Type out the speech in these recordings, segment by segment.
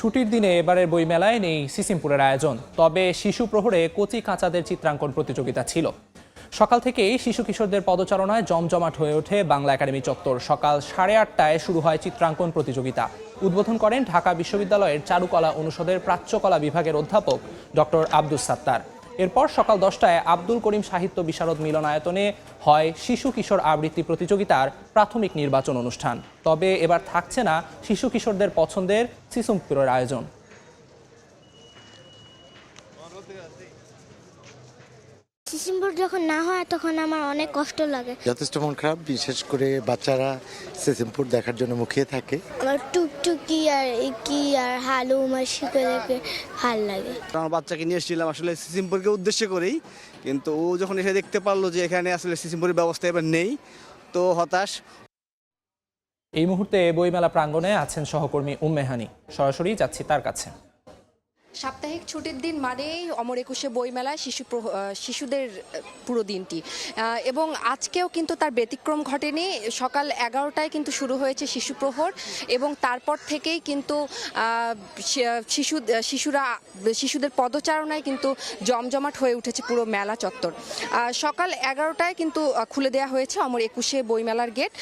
ছুটির দিনে এবারের বইমেলায় নেই সিসিমপুরের আয়োজন, তবে শিশু প্রহরে কচি কাঁচাদের চিত্রাঙ্কন প্রতিযোগিতা ছিল। সকাল থেকেই শিশু কিশোরদের পদচারণায় জমজমাট হয়ে ওঠে বাংলা একাডেমি চত্বর। সকাল 8:30টায় শুরু হয় চিত্রাঙ্কন প্রতিযোগিতা। উদ্বোধন করেন ঢাকা বিশ্ববিদ্যালয়ের চারুকলা অনুষদের প্রাচ্যকলা বিভাগের অধ্যাপক ডক্টর আব্দুস সাত্তার। এরপর সকাল 10টায় আব্দুল করিম সাহিত্য বিশারদ মিলনায়তনে হয় শিশু কিশোর আবৃত্তি প্রতিযোগিতার প্রাথমিক নির্বাচন অনুষ্ঠান। তবে এবার থাকছে না শিশু কিশোরদের পছন্দের সিসিমপুরের আয়োজন। সিসিমপুর যখন না হয় তখন আমার অনেক কষ্ট লাগে। যথেষ্ট মন খারাপ, বিশেষ করে বাচ্চারা সিসিমপুর দেখার জন্য মুখিয়ে থাকে। আমার টুকটুকি আর ইকি আর হালুম আর শিকড়কে ভালো লাগে। আমার বাচ্চাকে নিয়ে এসেছিলাম আসলে সিসিমপুরকে উদ্দেশ্য করেই, কিন্তু ও যখন এসে দেখতে পারলো যে এখানে আসলে সিসিমপুরের ব্যবস্থা এবার নেই, তো হতাশ। এই মুহূর্তে বইমেলা প্রাঙ্গণে আছেন সহকর্মী উম্মেহানি। সরাসরি যাচ্ছি তার কাছে। সাপ্তাহিক ছুটির দিন মানেই অমর একুশে বইমেলায় শিশুদের পুরো দিনটি, এবং আজকেও কিন্তু তার ব্যতিক্রম ঘটেনি। সকাল 11টায় কিন্তু শুরু হয়েছে শিশু প্রহর, এবং তারপর থেকেই কিন্তু শিশুদের পদচারণায় কিন্তু জমজমাট হয়ে উঠেছে পুরো মেলা চত্বর। সকাল 11টায় কিন্তু খুলে দেওয়া হয়েছে অমর একুশে বইমেলার গেট।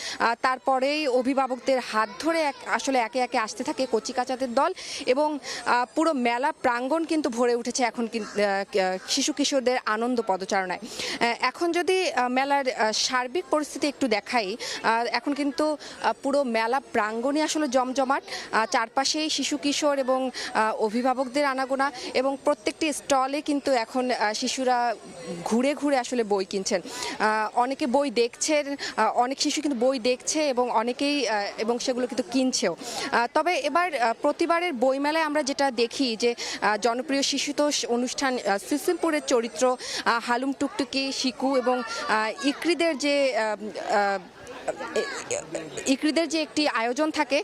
তারপরেই অভিভাবকদের হাত ধরে আসলে একে একে আসতে থাকে কচিকাচাদের দল, এবং পুরো মেলা প্রাঙ্গণ কিন্তু ভরে উঠেছে এখন শিশু কিশোরদের আনন্দ পদচারণায়। এখন যদি মেলার সার্বিক পরিস্থিতি একটু দেখাই, এখন কিন্তু পুরো মেলা প্রাঙ্গণই আসলে জমজমাট। চারপাশেই শিশু কিশোর এবং অভিভাবকদের আনাগোনা, এবং প্রত্যেকটি স্টলে কিন্তু এখন শিশুরা ঘুরে ঘুরে আসলে বই কিনছেন। অনেকে বই দেখছেন, অনেক শিশু কিন্তু বই দেখছে এবং অনেকেই এবং সেগুলো কিন্তু কিনছেও। তবে এবার প্রতিবারের বইমেলায় আমরা যেটা দেখি যে জনপ্রিয় শিশুতোষ অনুষ্ঠান সিসিমপুরের চরিত্র হালুম, টুকটুকি, শিকু এবং ইকরিদের যে একটি আয়োজন থাকে,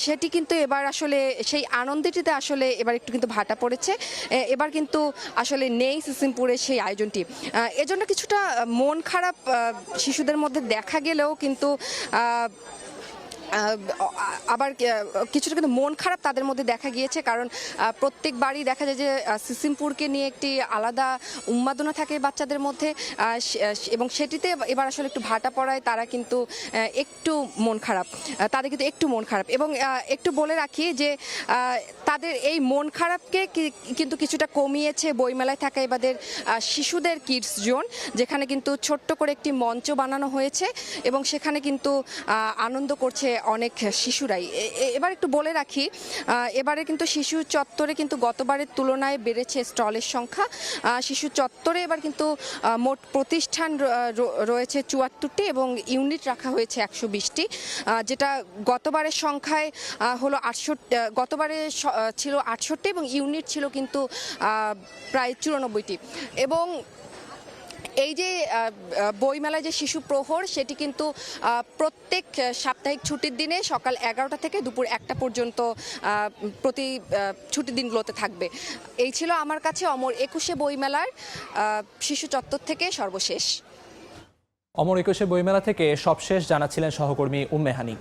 সেটি কিন্তু এবার আসলে সেই আনন্দটিতে আসলে এবার একটু কিন্তু ভাটা পড়েছে। এবার কিন্তু আসলে নেই সিসিমপুরের সেই আয়োজনটি। এজন্য কিছুটা মন খারাপ শিশুদের মধ্যে দেখা গেলেও কিন্তু আবার কিছুটা কিন্তু মন খারাপ তাদের মধ্যে দেখা গিয়েছে, কারণ প্রত্যেকবারই দেখা যায় যে সিসিমপুরকে নিয়ে একটি আলাদা উন্মাদনা থাকে বাচ্চাদের মধ্যে, এবং সেটিতে এবার আসলে একটু ভাটা পড়ায় তারা কিন্তু একটু মন খারাপ, তাদের কিন্তু একটু মন খারাপ। এবং একটু বলে রাখি যে তাদের এই মন খারাপকে কিন্তু কিছুটা কমিয়েছে বইমেলায় থাকা এবারের শিশুদের কিডস জোন, যেখানে কিন্তু ছোট্ট করে একটি মঞ্চ বানানো হয়েছে এবং সেখানে কিন্তু আনন্দ করছে অনেক শিশুরাই। এবার একটু বলে রাখি, এবারে কিন্তু শিশু চত্বরে কিন্তু গতবারের তুলনায় বেড়েছে স্টলের সংখ্যা। শিশু চত্বরে এবার কিন্তু মোট প্রতিষ্ঠান রয়েছে ৭৪টি এবং ইউনিট রাখা হয়েছে ১২০টি, যেটা গতবারের সংখ্যায় হলো ৬৮, গতবারে ছিল ৬৮ এবং ইউনিট ছিল কিন্তু প্রায় ৯৪টি। এবং এই যে বইমেলায় যে শিশু প্রহর, সেটি কিন্তু প্রত্যেক সাপ্তাহিক ছুটির দিনে সকাল 11টা থেকে দুপুর 1টা পর্যন্ত প্রতি ছুটির দিনগুলোতে থাকবে। এই ছিল আমার কাছে অমর একুশে বইমেলার শিশু চত্বর থেকে সর্বশেষ। অমর একুশে বইমেলা থেকে সবশেষ জানাচ্ছিলেন সহকর্মী উম্মেহানি।